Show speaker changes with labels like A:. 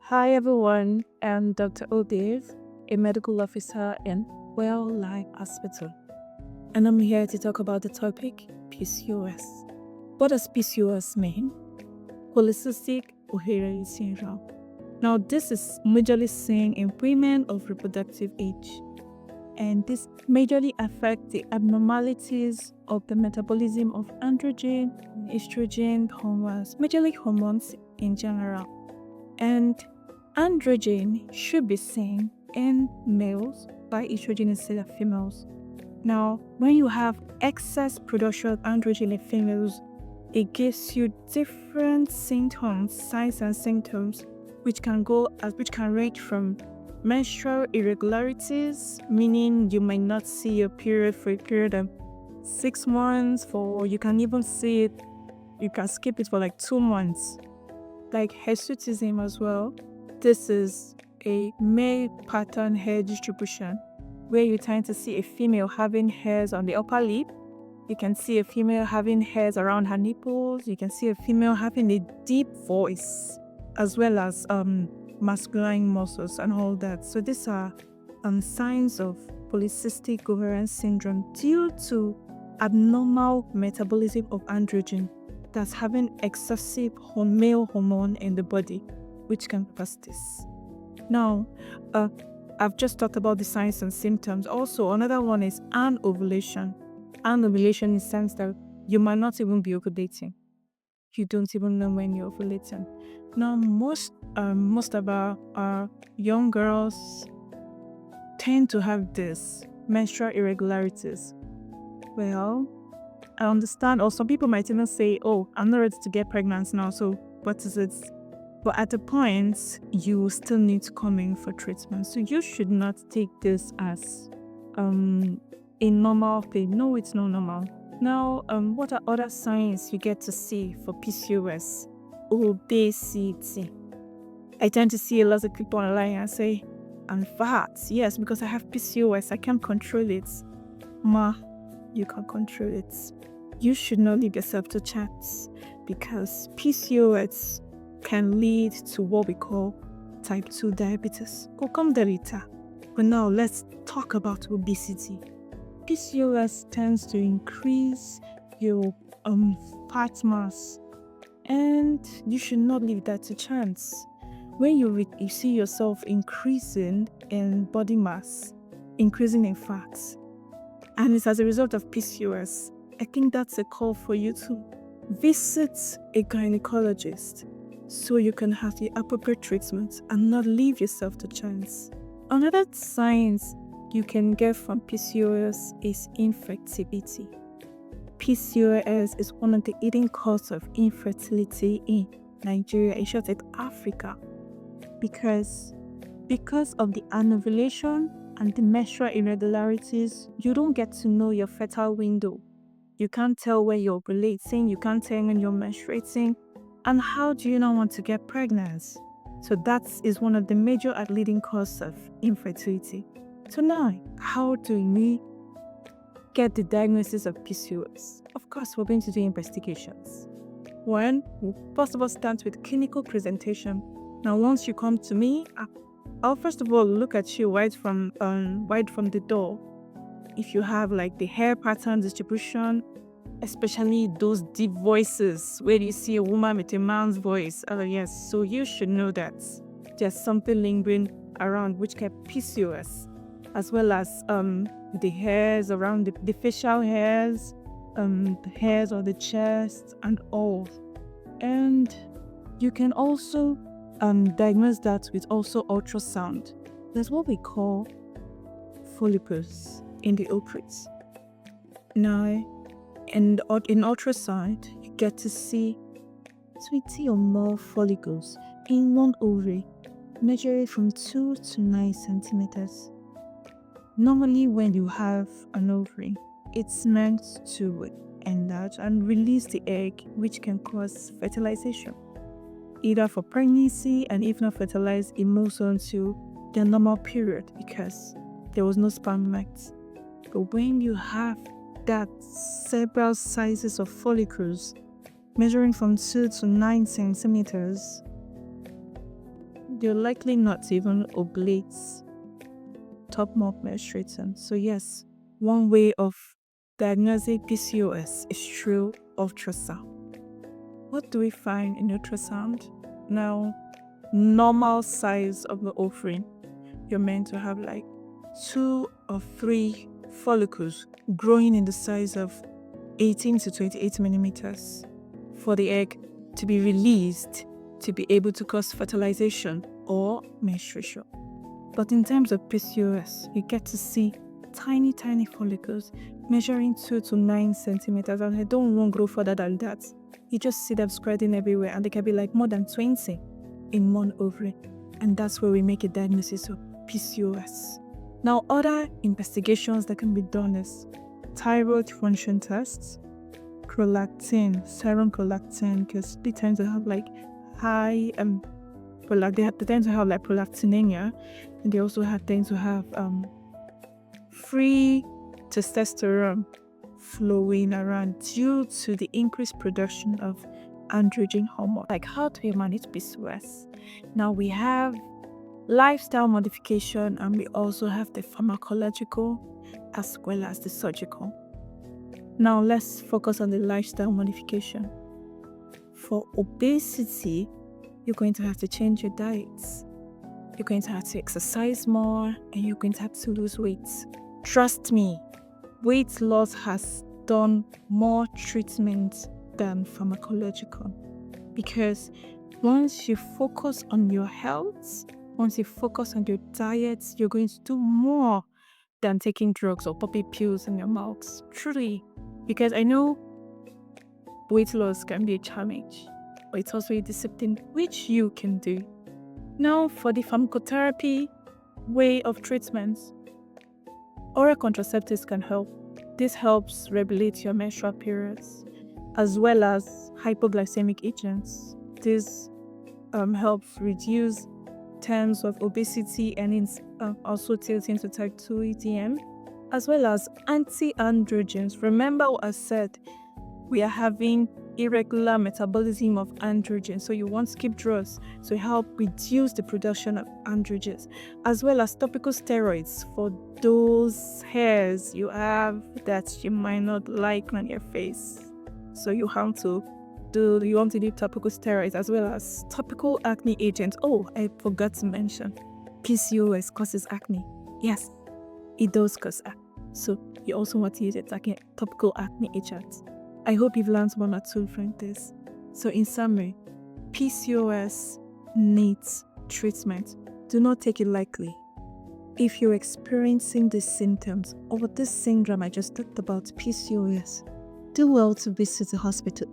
A: Hi everyone, I'm Dr. Odave, a medical officer in Well Life Hospital, and I'm here to talk about the topic PCOS. What does PCOS mean? Polycystic Ovarian Syndrome. Now, this is majorly seen in women of reproductive age, and this majorly affects the abnormalities of the metabolism of androgen, estrogen hormones, majorly hormones in general. And androgen should be seen in males by estrogen instead of females. Now, when you have excess production of androgen in females, it gives you different symptoms, signs and symptoms, which can range from menstrual irregularities, meaning you might not see your period for a period of 6 months, or you can even see it, you can skip it for like 2 months. Like hirsutism as well. This is a male pattern hair distribution where you tend to see a female having hairs on the upper lip. You can see a female having hairs around her nipples. You can see a female having a deep voice as well as masculine muscles and all that. So these are signs of polycystic ovarian syndrome due to abnormal metabolism of androgen that's having excessive male hormone in the body, which can cause this. Now, I've just talked about the signs and symptoms. Also, another one is anovulation. Anovulation in the sense that you might not even be ovulating. You don't even know when you're ovulating. Now, most of our young girls tend to have this menstrual irregularities. Well, I understand, or some people might even say, oh, I'm not ready to get pregnant now, so what is it? But at the point, you still need to come in for treatment. So you should not take this as a normal thing. No, it's not normal. Now, what are other signs you get to see for PCOS? Obesity. I tend to see a lot of people online and say, I'm fat. Yes, because I have PCOS, I can't control it. Ma, you can control it. You should not leave yourself to chance because PCOS can lead to what we call type 2 diabetes. We'll come there later. But now let's talk about obesity. PCOS tends to increase your fat mass, and you should not leave that to chance. When you see yourself increasing in body mass, increasing in fats, and it's as a result of PCOS, I think that's a call for you to visit a gynecologist so you can have the appropriate treatment and not leave yourself to chance. Another signs you can get from PCOS is infertility. PCOS is one of the leading causes of infertility in Nigeria, in short, in Africa, because of the anovulation and the menstrual irregularities, you don't get to know your fertile window. You can't tell when you're ovulating, you can't tell when you're menstruating, and how do you not want to get pregnant? So that is one of the major leading causes of infertility. So now, how do we get the diagnosis of PCOS? Of course, we're going to do investigations. One, we'll first of all start with clinical presentation. Now, once you come to me, I'll first of all look at you right from the door. If you have like the hair pattern distribution, especially those deep voices where you see a woman with a man's voice. Oh yes, so you should know that there's something lingering around which can PCOS, as well as the hairs around the facial hairs, the hairs on the chest and all. And you can also diagnose that with also ultrasound. That's what we call follicles in the ovaries. Now, in ultrasound, you get to see 20 or more follicles in one ovary, measuring from 2 to 9 centimeters. Normally, when you have an ovary, it's meant to enlarge and release the egg, which can cause fertilization, either for pregnancy, and if not fertilized, it moves on to the normal period because there was no sperm left. But when you have that several sizes of follicles measuring from 2 to 9 centimeters, you're likely not even ovulate top month menstruating. So yes, one way of diagnosing PCOS is through ultrasound. What do we find in ultrasound? Now, normal size of the ovary, you're meant to have like 2 or 3 follicles growing in the size of 18 to 28 millimeters for the egg to be released to be able to cause fertilization or menstruation. But in terms of PCOS, you get to see tiny follicles measuring 2 to 9 centimeters, and they don't even grow further than that. You just see them spreading everywhere, and they can be like more than 20 in one ovary. And that's where we make a diagnosis of PCOS. Now, other investigations that can be done is thyroid function tests, prolactin, serum prolactin, because they tend to have like high they tend to have like prolactinemia, and they also tend to have free testosterone flowing around due to the increased production of androgen hormone. Like, how do we manage PCOS? Now, we have lifestyle modification, and we also have the pharmacological as well as the surgical. Now, let's focus on the lifestyle modification. For obesity, you're going to have to change your diets. You're going to have to exercise more, and you're going to have to lose weight. Trust me, weight loss has done more treatment than pharmacological, because once you focus on your health, once you focus on your diet, you're going to do more than taking drugs or popping pills in your mouth. Truly, because I know weight loss can be a challenge, but it's also a discipline which you can do. Now, for the pharmacotherapy way of treatment, oral contraceptives can help. This helps regulate your menstrual periods, as well as hypoglycemic agents. This helps reduce terms of obesity, and it's also tilting to type 2 EDM, as well as anti-androgens. Remember what I said, we are having irregular metabolism of androgens, so you want to keep drugs to help reduce the production of androgens, as well as topical steroids for those hairs you have that you might not like on your face. So you want to do topical steroids, as well as topical acne agents. Oh, I forgot to mention, PCOS causes acne. Yes, it does cause acne. So you also want to use a topical acne agent. I hope you've learned one or two from this. So in summary, PCOS needs treatment. Do not take it lightly. If you're experiencing the symptoms of this syndrome I just talked about, PCOS, do well to visit the hospital.